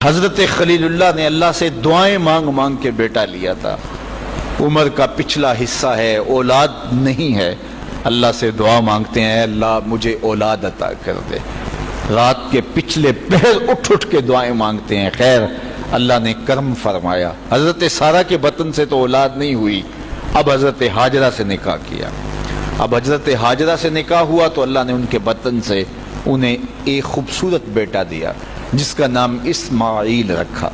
حضرت خلیل اللہ نے اللہ سے دعائیں مانگ مانگ کے بیٹا لیا تھا۔ عمر کا پچھلا حصہ ہے، اولاد نہیں ہے، اللہ سے دعا مانگتے ہیں، اے اللہ مجھے اولاد عطا کر دے۔ رات کے پچھلے پہر اٹھ اٹھ کے دعائیں مانگتے ہیں، خیر اللہ نے کرم فرمایا۔ حضرت سارہ کے بطن سے تو اولاد نہیں ہوئی، اب حضرت ہاجرہ سے نکاح کیا۔ اب حضرت ہاجرہ سے نکاح ہوا تو اللہ نے ان کے بطن سے انہیں ایک خوبصورت بیٹا دیا جس کا نام اسماعیل رکھا۔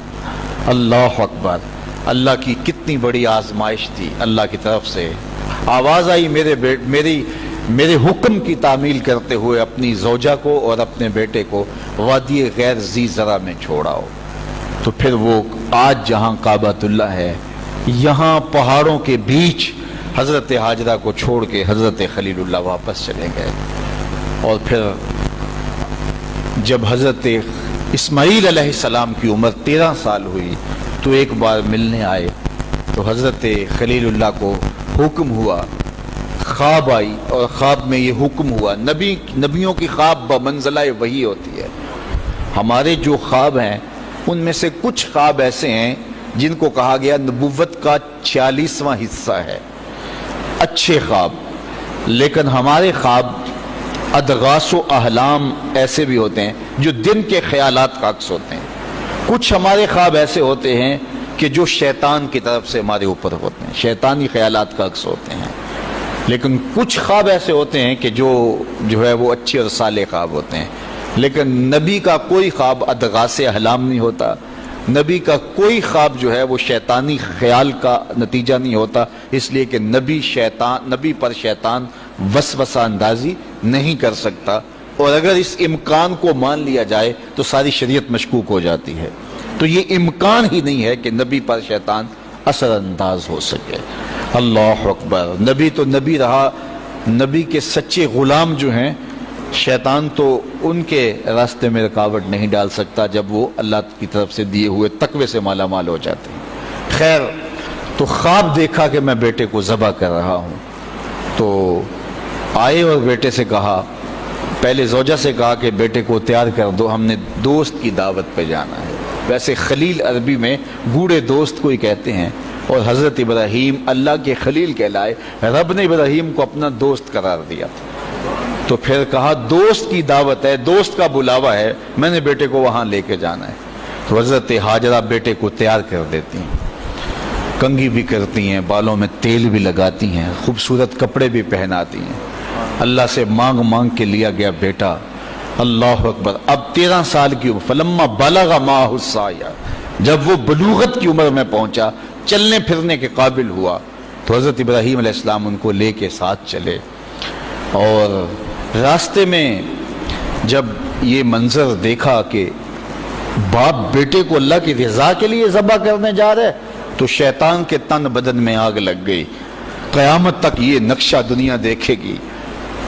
اللہ اکبر! اللہ کی کتنی بڑی آزمائش تھی۔ اللہ کی طرف سے آواز آئی، میرے حکم کی تعمیل کرتے ہوئے اپنی زوجہ کو اور اپنے بیٹے کو وادی غیر ذی زرع میں چھوڑاؤ۔ تو پھر وہ آج جہاں کعبۃ اللہ ہے، یہاں پہاڑوں کے بیچ حضرت ہاجرہ کو چھوڑ کے حضرت خلیل اللہ واپس چلے گئے۔ اور پھر جب حضرت اسماعیل علیہ السلام کی عمر 13 سال ہوئی تو ایک بار ملنے آئے تو حضرت خلیل اللہ کو حکم ہوا، خواب آئی اور خواب میں یہ حکم ہوا۔ نبیوں کی خواب بمنزلہ وحی ہوتی ہے۔ ہمارے جو خواب ہیں ان میں سے کچھ خواب ایسے ہیں جن کو کہا گیا نبوت کا 46واں حصہ ہے، اچھے خواب، لیکن ہمارے خواب ادغاث و احلام ایسے بھی ہوتے ہیں جو دن کے خیالات کا عکس ہوتے ہیں۔ کچھ ہمارے خواب ایسے ہوتے ہیں کہ جو شیطان کی طرف سے ہمارے اوپر ہوتے ہیں، شیطانی خیالات کا عکس ہوتے ہیں۔ لیکن کچھ خواب ایسے ہوتے ہیں کہ جو ہے وہ اچھے اور صالح خواب ہوتے ہیں۔ لیکن نبی کا کوئی خواب ادغاث احلام نہیں ہوتا، نبی کا کوئی خواب جو ہے وہ شیطانی خیال کا نتیجہ نہیں ہوتا، اس لیے کہ نبی پر شیطان وسوسہ اندازی نہیں کر سکتا، اور اگر اس امکان کو مان لیا جائے تو ساری شریعت مشکوک ہو جاتی ہے۔ تو یہ امکان ہی نہیں ہے کہ نبی پر شیطان اثر انداز ہو سکے۔ اللہ اکبر! نبی تو نبی رہا، نبی کے سچے غلام جو ہیں، شیطان تو ان کے راستے میں رکاوٹ نہیں ڈال سکتا جب وہ اللہ کی طرف سے دیے ہوئے تقوی سے مالا مال ہو جاتے ہیں۔ خیر، تو خواب دیکھا کہ میں بیٹے کو ذبح کر رہا ہوں، تو آئے اور بیٹے سے کہا، پہلے زوجہ سے کہا کہ بیٹے کو تیار کر دو، ہم نے دوست کی دعوت پہ جانا ہے۔ ویسے خلیل عربی میں گوڑے دوست کو ہی کہتے ہیں، اور حضرت ابراہیم اللہ کے خلیل کہلائے، رب نے ابراہیم کو اپنا دوست قرار دیا تھا۔ تو پھر کہا دوست کی دعوت ہے، دوست کا بلاوا ہے، میں نے بیٹے کو وہاں لے کے جانا ہے۔ تو حضرت ہاجرہ بیٹے کو تیار کر دیتی ہیں، کنگھی بھی کرتی ہیں، بالوں میں تیل بھی لگاتی ہیں، خوبصورت کپڑے بھی پہناتی ہیں۔ اللہ سے مانگ مانگ کے لیا گیا بیٹا۔ اللہ اکبر! اب 13 سال کی عمر، فلما بلغ معہ السعی، جب وہ بلوغت کی عمر میں پہنچا، چلنے پھرنے کے قابل ہوا، تو حضرت ابراہیم علیہ السلام ان کو لے کے ساتھ چلے۔ اور راستے میں جب یہ منظر دیکھا کہ باپ بیٹے کو اللہ کی رضا کے لیے ذبح کرنے جا رہے، تو شیطان کے تن بدن میں آگ لگ گئی۔ قیامت تک یہ نقشہ دنیا دیکھے گی،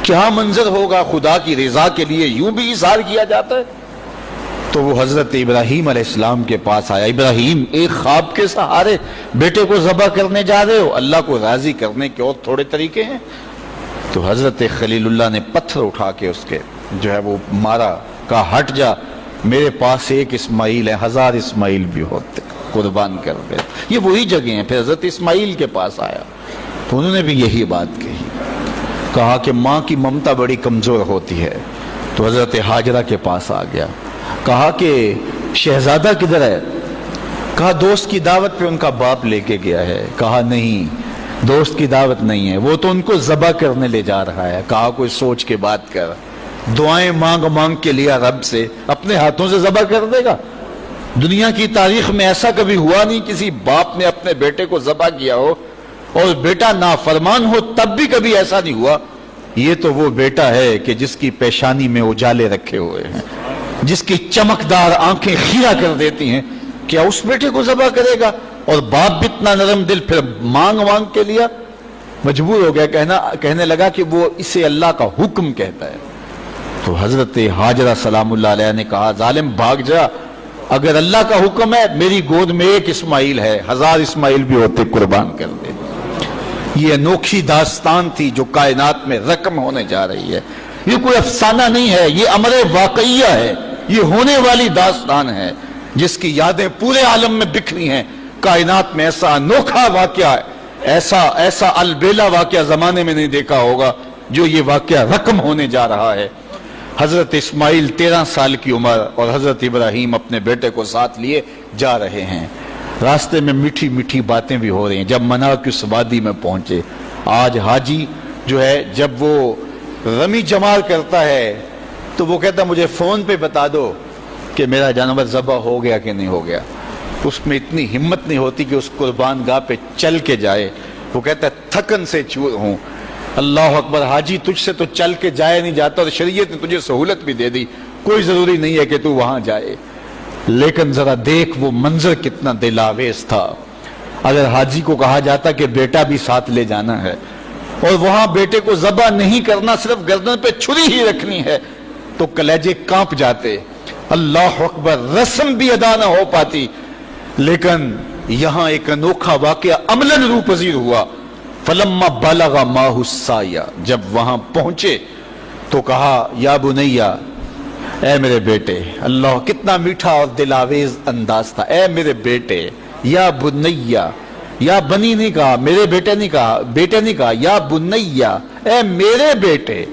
کیا منظر ہوگا، خدا کی رضا کے لیے یوں بھی اظہار کیا جاتا ہے۔ تو وہ حضرت ابراہیم علیہ السلام کے پاس آیا، ابراہیم ایک خواب کے سہارے بیٹے کو ذبح کرنے جا رہے ہو، اللہ کو راضی کرنے کے اور تھوڑے طریقے ہیں۔ تو حضرت خلیل اللہ نے پتھر اٹھا کے اس کے جو ہے وہ مارا، کہا ہٹ جا، میرے پاس ایک اسماعیل ہے، 1000 اسماعیل بھی ہوتے، قربان کر دے۔ یہ وہی جگہ ہیں۔ پھر حضرت اسماعیل کے پاس آیا تو انہوں نے بھی یہی بات کہی، کہا کہ ماں کی ممتا بڑی کمزور ہوتی ہے۔ تو حضرت ہاجرہ کے پاس آ گیا، کہا کہ شہزادہ کدھر ہے؟ کہا دوست کی دعوت پہ ان کا باپ لے کے گیا ہے۔ کہا نہیں، دوست کی دعوت نہیں ہے، وہ تو ان کو ذبح کرنے لے جا رہا ہے۔ کہا کوئی سوچ کے بات کر، دعائیں مانگ مانگ کے لیا رب سے، اپنے ہاتھوں سے ذبح کر دے گا؟ دنیا کی تاریخ میں ایسا کبھی ہوا نہیں کسی باپ نے اپنے بیٹے کو ذبح کیا ہو اور بیٹا نافرمان ہو، تب بھی کبھی ایسا نہیں ہوا۔ یہ تو وہ بیٹا ہے کہ جس کی پیشانی میں اجالے رکھے ہوئے ہیں، جس کی چمکدار آنکھیں خیرہ کر دیتی ہیں، کیا اس بیٹے کو ذبح کرے گا؟ اور باپ بھی اتنا نرم دل، پھر مانگ مانگ کے لیا، مجبور ہو گیا، کہنے لگا کہ وہ اسے اللہ کا حکم کہتا ہے۔ تو حضرت ہاجرہ سلام اللہ علیہ نے کہا ظالم بھاگ جا، اگر اللہ کا حکم ہے میری گود میں ایک اسماعیل ہے، 1000 اسماعیل بھی ہوتے قربان کر دے۔ یہ انوکھی داستان تھی جو کائنات میں رقم ہونے جا رہی ہے۔ یہ کوئی افسانہ نہیں ہے، یہ امر واقعیہ ہے، یہ ہونے والی داستان ہے۔ جس کی یادیں پورے عالم میں بکھری ہیں. کائنات میں ایسا انوکھا واقعہ ہے، ایسا البیلا واقعہ زمانے میں نہیں دیکھا ہوگا جو یہ واقعہ رقم ہونے جا رہا ہے. حضرت اسماعیل 13 سال کی عمر اور حضرت ابراہیم اپنے بیٹے کو ساتھ لیے جا رہے ہیں. راستے میں میٹھی میٹھی باتیں بھی ہو رہی ہیں. جب منا کی اس وادی میں پہنچے، آج حاجی جو ہے جب وہ رمی جمار کرتا ہے تو وہ کہتا مجھے فون پہ بتا دو کہ میرا جانور ذبح ہو گیا کہ نہیں ہو گیا. اس میں اتنی ہمت نہیں ہوتی کہ اس قربان گاہ پہ چل کے جائے. وہ کہتا ہے تھکن سے چور ہوں. اللہ اکبر، حاجی تجھ سے تو چل کے جائے نہیں جاتا اور شریعت نے تجھے سہولت بھی دے دی، کوئی ضروری نہیں ہے کہ تو وہاں جائے. لیکن ذرا دیکھ وہ منظر کتنا دلاویز تھا. اگر حاجی کو کہا جاتا کہ بیٹا بھی ساتھ لے جانا ہے اور وہاں بیٹے کو ذبح نہیں کرنا، صرف گردن پہ چھری ہی رکھنی ہے، تو کلیجے کانپ جاتے. اللہ اکبر، رسم بھی ادا نہ ہو پاتی. لیکن یہاں ایک انوکھا واقعہ عملاً روح پذیر ہوا. فلما بلغ ماہ السعی، جب وہاں پہنچے تو کہا یا بنیا، اے میرے بیٹے. اللہ کتنا میٹھا اور دلاویز انداز تھا. اے میرے بیٹے، یا بنیا، یا بنی نہیں کہا، میرے بیٹے نہیں کہا، بیٹے نہیں کہا، یا بنیا، اے میرے بیٹے.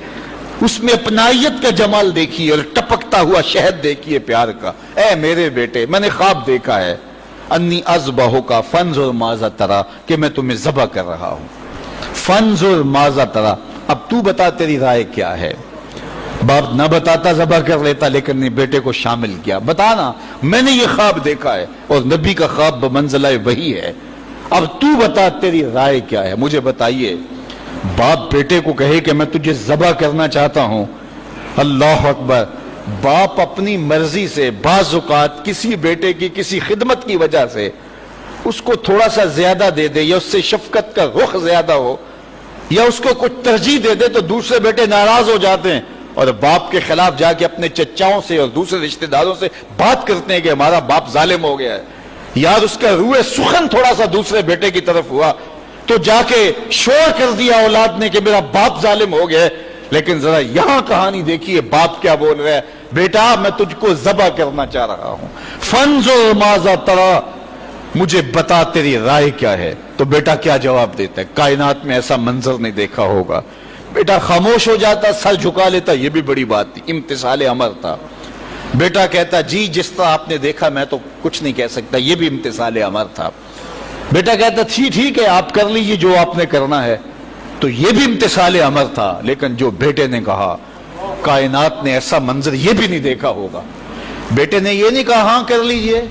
اس میں اپنائیت کا جمال دیکھیے اور ٹپکتا ہوا شہد دیکھیے پیار کا. اے میرے بیٹے، میں نے خواب دیکھا ہے، انی اذبحک فانظر ماذا تری، کہ میں تمہیں ذبح کر رہا ہوں. فانظر ماذا تری، اب تو بتا تیری رائے کیا ہے. باپ نہ بتاتا ذبح کر لیتا، لیکن نے بیٹے کو شامل کیا. بتانا، میں نے یہ خواب دیکھا ہے اور نبی کا خواب بمنزلہ وحی ہے. اب تو بتا تیری رائے کیا ہے، مجھے بتائیے. باپ بیٹے کو کہے کہ میں تجھے ذبح کرنا چاہتا ہوں. اللہ اکبر. باپ اپنی مرضی سے بعض اوقات کسی بیٹے کی کسی خدمت کی وجہ سے اس کو تھوڑا سا زیادہ دے دے، یا اس سے شفقت کا رخ زیادہ ہو، یا اس کو کچھ ترجیح دے دے، تو دوسرے بیٹے ناراض ہو جاتے ہیں اور باپ کے خلاف جا کے اپنے چچاؤں سے اور دوسرے رشتہ داروں سے بات کرتے ہیں کہ ہمارا باپ ظالم ہو گیا ہے. یار اس کا روح سخن تھوڑا سا دوسرے بیٹے کی طرف ہوا تو جا کے شور کر دیا اولاد نے کہ میرا باپ ظالم ہو گیا ہے. لیکن ذرا یہاں کہانی دیکھیے باپ کیا بول رہا ہے. بیٹا میں تجھ کو ذبح کرنا چاہ رہا ہوں. فانظر ماذا تری، مجھے بتا تیری رائے کیا ہے. تو بیٹا کیا جواب دیتا ہے؟ کائنات میں ایسا منظر نہیں دیکھا ہوگا. بیٹا خاموش ہو جاتا، سر جھکا لیتا. یہ بھی بڑی بات تھی، امتثال امر تھا. بیٹا کہتا جی جس طرح آپ نے دیکھا میں تو کچھ نہیں کہہ سکتا. یہ بھی امتثال امر تھا. بیٹا کہتا ٹھیک ہے آپ کر لیجیے جو آپ نے کرنا ہے. تو یہ بھی امتثال امر تھا. لیکن جو بیٹے نے کہا، کائنات نے ایسا منظر یہ بھی نہیں دیکھا ہوگا. بیٹے نے یہ نہیں کہا ہاں کر لیجئے،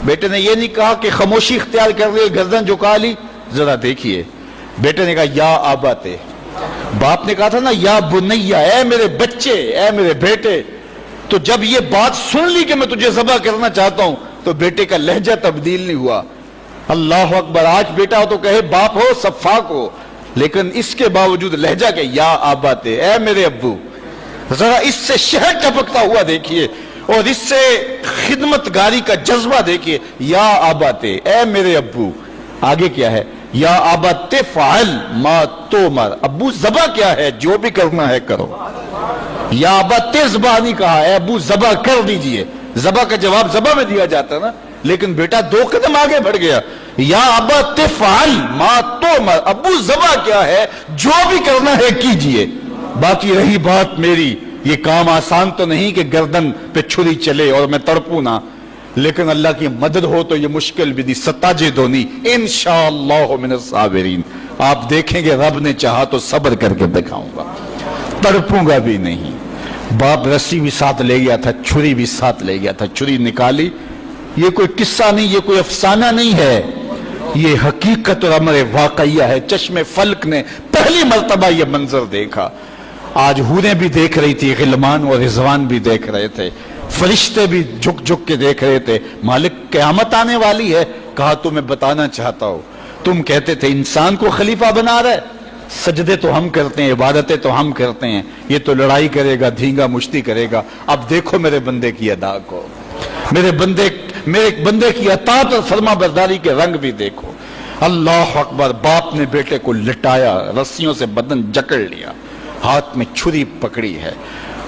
بیٹے نے یہ نہیں کہا کہ خاموشی اختیار کر لی، گردن جھکا لی. ذرا دیکھیے، بیٹے نے کہا یا آباتے. باپ نے کہا تھا نا یا بنیا، اے میرے بچے، اے میرے بیٹے. تو جب یہ بات سن لی کہ میں تجھے ذبح کرنا چاہتا ہوں تو بیٹے کا لہجہ تبدیل نہیں ہوا. اللہ اکبر. آج بیٹا ہو تو کہے باپ ہو صفاق ہو، لیکن اس کے باوجود لہجہ کہ یا آباتے، اے میرے ابو. ذرا اس سے شہد ٹپکتا ہوا دیکھیے اور اس سے خدمت گاری کا جذبہ دیکھیے. یا آباتے، اے میرے ابو. آگے کیا ہے؟ یا آبات فعل ما تؤمر، ابو ذبح کیا ہے، جو بھی کرنا ہے کرو. یا آبات ذبح نہیں کہا، اے ابو ذبح کر دیجئے. ذبح کا جواب ذبح میں دیا جاتا نا، لیکن بیٹا 2 قدم آگے بڑھ گیا. یا آبات فعل ما تؤمر، ابو ذبح کیا ہے، جو بھی کرنا ہے کیجئے. باقی رہی بات میری، یہ کام آسان تو نہیں کہ گردن پہ چھری چلے اور میں تڑپوں نہ، لیکن اللہ کی مدد ہو تو یہ مشکل بھی دی ستاجدونی انشاءاللہ من الصابرین. آپ دیکھیں گے رب نے چاہا تو صبر کر کے دکھاؤں گا، تڑپوں گا بھی نہیں. باپ رسی بھی ساتھ لے گیا تھا، چھری بھی ساتھ لے گیا تھا. چھری نکالی. یہ کوئی قصہ نہیں، یہ کوئی افسانہ نہیں ہے، یہ حقیقت اور امر واقعیہ ہے. چشم فلک نے پہلی مرتبہ یہ منظر دیکھا. آج حوریں بھی دیکھ رہی تھی، غلمان اور رضوان بھی دیکھ رہے تھے، فرشتے بھی جھک جھک کے دیکھ رہے تھے. مالک قیامت آنے والی ہے. کہا تمہیں بتانا چاہتا ہوں، تم کہتے تھے انسان کو خلیفہ بنا رہے، سجدے تو ہم کرتے ہیں، عبادتیں تو ہم کرتے ہیں، یہ تو لڑائی کرے گا، دھینگا مشتی کرے گا. اب دیکھو میرے بندے کی ادا کو، میرے بندے کی اطاعت اور فرما برداری کے رنگ بھی دیکھو. اللہ اکبر. باپ نے بیٹے کو لٹایا، رسیوں سے بدن جکڑ لیا، ہاتھ میں چھری پکڑی ہے.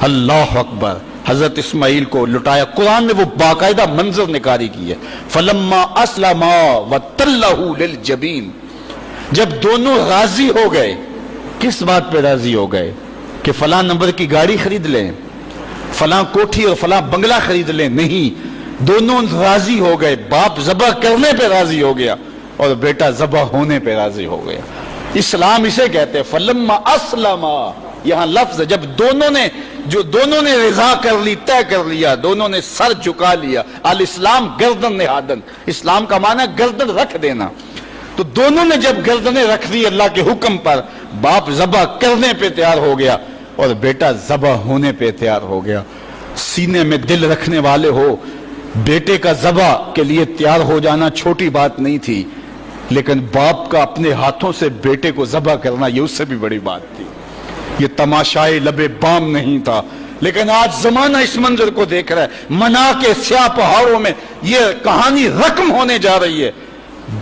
اللہ اکبر. حضرت اسماعیل کو لٹایا. قرآن نے وہ باقاعدہ منظر نگاری کی ہے. فلما اسلما وتلہ للجبین، جب دونوں راضی ہو گئے. کس بات پہ راضی ہو گئے؟ کہ فلاں نمبر کی گاڑی خرید لیں، فلاں کوٹھی اور فلاں بنگلہ خرید لیں. نہیں، دونوں راضی ہو گئے. باپ ذبح کرنے پہ راضی ہو گیا اور بیٹا ذبح ہونے پہ راضی ہو گیا. اسلام اسے کہتے ہیں فلما اسلما. یہاں لفظ جب دونوں نے رضا کر لی، طے کر لیا، دونوں نے سر جھکا لیا. الاسلام گردن نہادن، اسلام کا معنی گردن رکھ دینا. تو دونوں نے جب گردنیں رکھ دی اللہ کے حکم پر، باپ ذبح کرنے پہ تیار ہو گیا اور بیٹا ذبح ہونے پہ تیار ہو گیا. سینے میں دل رکھنے والے ہو، بیٹے کا ذبح کے لیے تیار ہو جانا چھوٹی بات نہیں تھی، لیکن باپ کا اپنے ہاتھوں سے بیٹے کو ذبح کرنا یہ اس سے بھی بڑی بات تھی. یہ تماشائے لبے بام نہیں تھا. لیکن آج زمانہ اس منظر کو دیکھ رہا ہے. منا کے سیاہ پہاڑوں میں یہ کہانی رقم ہونے جا رہی ہے.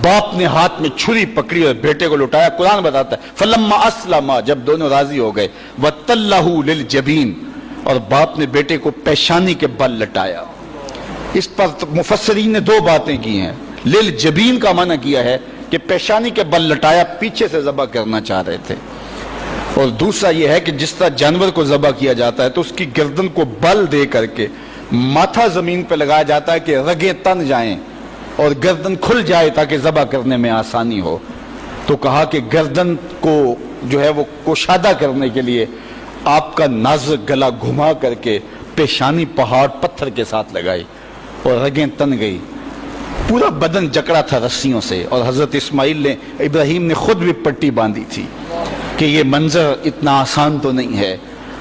باپ نے ہاتھ میں چھری پکڑی اور بیٹے کو لٹایا. قرآن بتاتا ہے فلما اسلما، جب دونوں راضی ہو گئے، وتلہ للجبین، اور باپ نے بیٹے کو پیشانی کے بل لٹایا. اس پر مفسرین نے دو باتیں کی ہیں. للجبین کا معنی کیا ہے کہ پیشانی کے بل لٹایا، پیچھے سے ذبح کرنا چاہ رہے تھے. اور دوسرا یہ ہے کہ جس طرح جانور کو ذبح کیا جاتا ہے تو اس کی گردن کو بل دے کر کے ماتھا زمین پہ لگایا جاتا ہے کہ رگیں تن جائیں اور گردن کھل جائے تاکہ ذبح کرنے میں آسانی ہو. تو کہا کہ گردن کو جو ہے وہ کشادہ کرنے کے لیے آپ کا نازک گلا گھما کر کے پیشانی پہاڑ پتھر کے ساتھ لگائی اور رگیں تن گئی. پورا بدن جکڑا تھا رسیوں سے. اور حضرت اسماعیل ابراہیم نے خود بھی پٹی باندھی تھی کہ یہ منظر اتنا آسان تو نہیں ہے.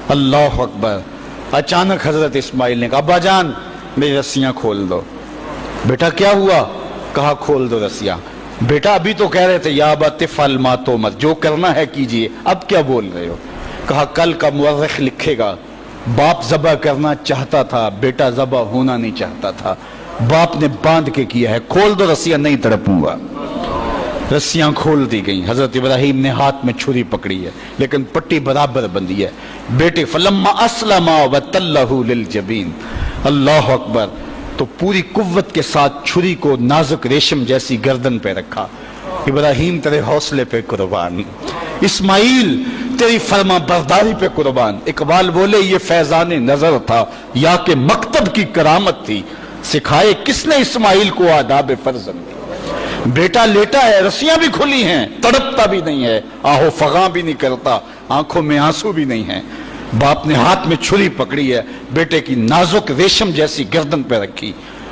اللہ اکبر. اچانک حضرت اسماعیل نے کہا ابا جان میری رسیاں کھول دو. بیٹا کیا ہوا؟ کہا کھول دو رسیاں. بیٹا ابھی تو کہہ رہے تھے یا ابا تفعل ما تؤمر، جو کرنا ہے کیجئے، اب کیا بول رہے ہو؟ کہا کل کا مورخ لکھے گا باپ ذبح کرنا چاہتا تھا، بیٹا ذبح ہونا نہیں چاہتا تھا. باپ نے باندھ کے کیا ہے. کھول دو رسیاں، نہیں تڑپوں گا. رسیاں کھول دی گئیں. حضرت ابراہیم نے ہاتھ میں چھری پکڑی ہے لیکن پٹی برابر بندھی ہے. بیٹے فلما اسلما وتلہ للجبین. اللہ اکبر. تو پوری قوت کے ساتھ چھری کو نازک ریشم جیسی گردن پہ رکھا. ابراہیم تیرے حوصلے پہ قربان، اسماعیل تیری فرما برداری پہ قربان. اقبال بولے یہ فیضان نظر تھا یا کہ مکتب کی کرامت تھی، سکھائے کس نے اسماعیل کو آداب فرزند. بیٹا لیٹا ہے، رسیاں بھی کھلی ہیں، تڑپتا بھی نہیں ہے، آہو فغاں بھی نہیں کرتا، آنکھوں میں آنسو بھی نہیں ہے. باپ نے ہاتھ میں چھری پکڑی ہے، بیٹے کی نازک ریشم جیسی گردن پہ رکھی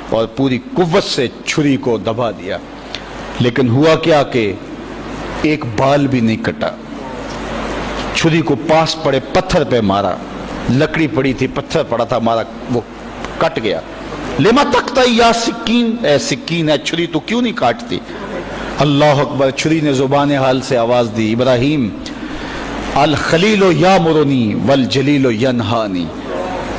اور پوری قوت سے چھری کو دبا دیا. لیکن ہوا کیا کہ ایک بال بھی نہیں کٹا. چھری کو پاس پڑے پتھر پہ مارا. لکڑی پڑی تھی، پتھر پڑا تھا، مارا، وہ کٹ گیا. لما تقطعی یا سکین، اے سکین ہے چھری تو کیوں نہیں کاٹتی؟ اللہ اکبر. چھری نے زبان حال سے آواز دی ابراہیم الخلیل یامرنی والجلیل ینہانی.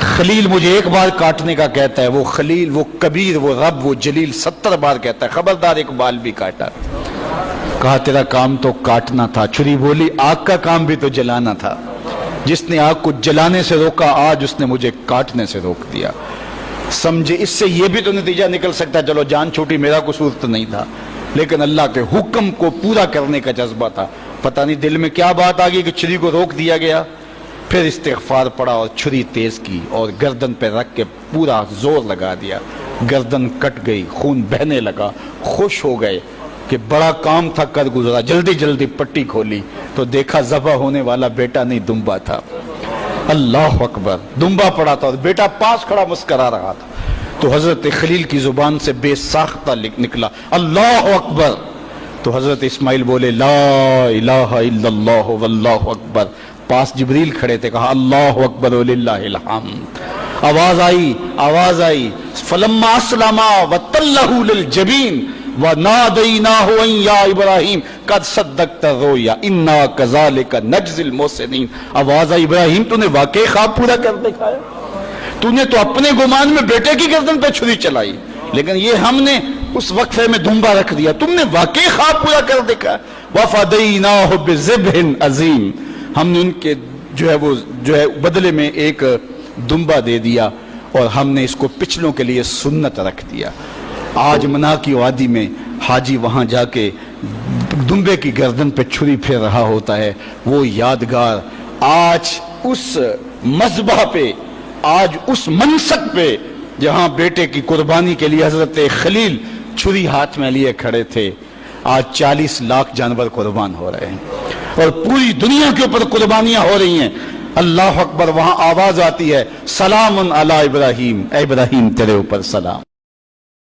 خلیل مجھے ایک بار کاٹنے کا کہتا ہے، وہ خلیل، وہ کبیر، وہ رب، وہ جلیل 70 بار کہتا ہے خبردار ایک بال بھی کاٹا. کہا تیرا کام تو کاٹنا تھا. چھری بولی آگ کا کام بھی تو جلانا تھا. جس نے آگ کو جلانے سے روکا آج اس نے مجھے کاٹنے سے روک دیا. سمجھے اس سے یہ بھی تو نتیجہ نکل سکتا ہے چلو جان چھوٹی، میرا قصور تو نہیں تھا، لیکن اللہ کے حکم کو پورا کرنے کا جذبہ تھا. پتہ نہیں دل میں کیا بات آ گئی کہ چھری کو روک دیا گیا. پھر استغفار پڑا اور چھری تیز کی اور گردن پہ رکھ کے پورا زور لگا دیا. گردن کٹ گئی، خون بہنے لگا. خوش ہو گئے کہ بڑا کام تھا کر گزرا. جلدی جلدی پٹی کھولی تو دیکھا ذبح ہونے والا بیٹا نہیں دمبا تھا. اللہ اکبر. دمبا پڑا تھا اور بیٹا پاس کھڑا مسکرا رہا تھا. تو حضرت خلیل کی زبان سے بے ساختہ نکلا اللہ اکبر. تو حضرت اسماعیل بولے لا الہ الا اللہ واللہ اکبر. پاس جبریل کھڑے تھے، کہا اللہ اکبر وللہ الحمد. آواز آئی فلما اسلما وتلہ للجبین ونادیناہ ان یا ابراہیم قد صدقت الرؤیا انا کذالک نجزی المحسنین. آواز آئی ابراہیم تو نے واقعی خواب پورا کر دکھایا. تو نے تو اپنے گمان میں بیٹے کی گردن پہ چھری چلائی، لیکن یہ ہم نے اس وقفے میں دمبا رکھ دیا. تم نے واقعی خواب پورا کر دکھا. وفدیناہ بذبح عظیم. ہم نے ان کے جو ہے بدلے میں ایک دمبا دے دیا اور ہم نے اس کو پچھلوں کے لیے سنت رکھ دیا. آج منا کی وادی میں حاجی وہاں جا کے دمبے کی گردن پہ چھری پھیر رہا ہوتا ہے. وہ یادگار آج اس مذبح پہ، آج اس منصب پہ جہاں بیٹے کی قربانی کے لیے حضرت خلیل چھری ہاتھ میں لیے کھڑے تھے، آج 40 لاکھ جانور قربان ہو رہے ہیں اور پوری دنیا کے اوپر قربانیاں ہو رہی ہیں. اللہ اکبر. وہاں آواز آتی ہے سلام علی ابراہیم، اے ابراہیم تیرے اوپر سلام.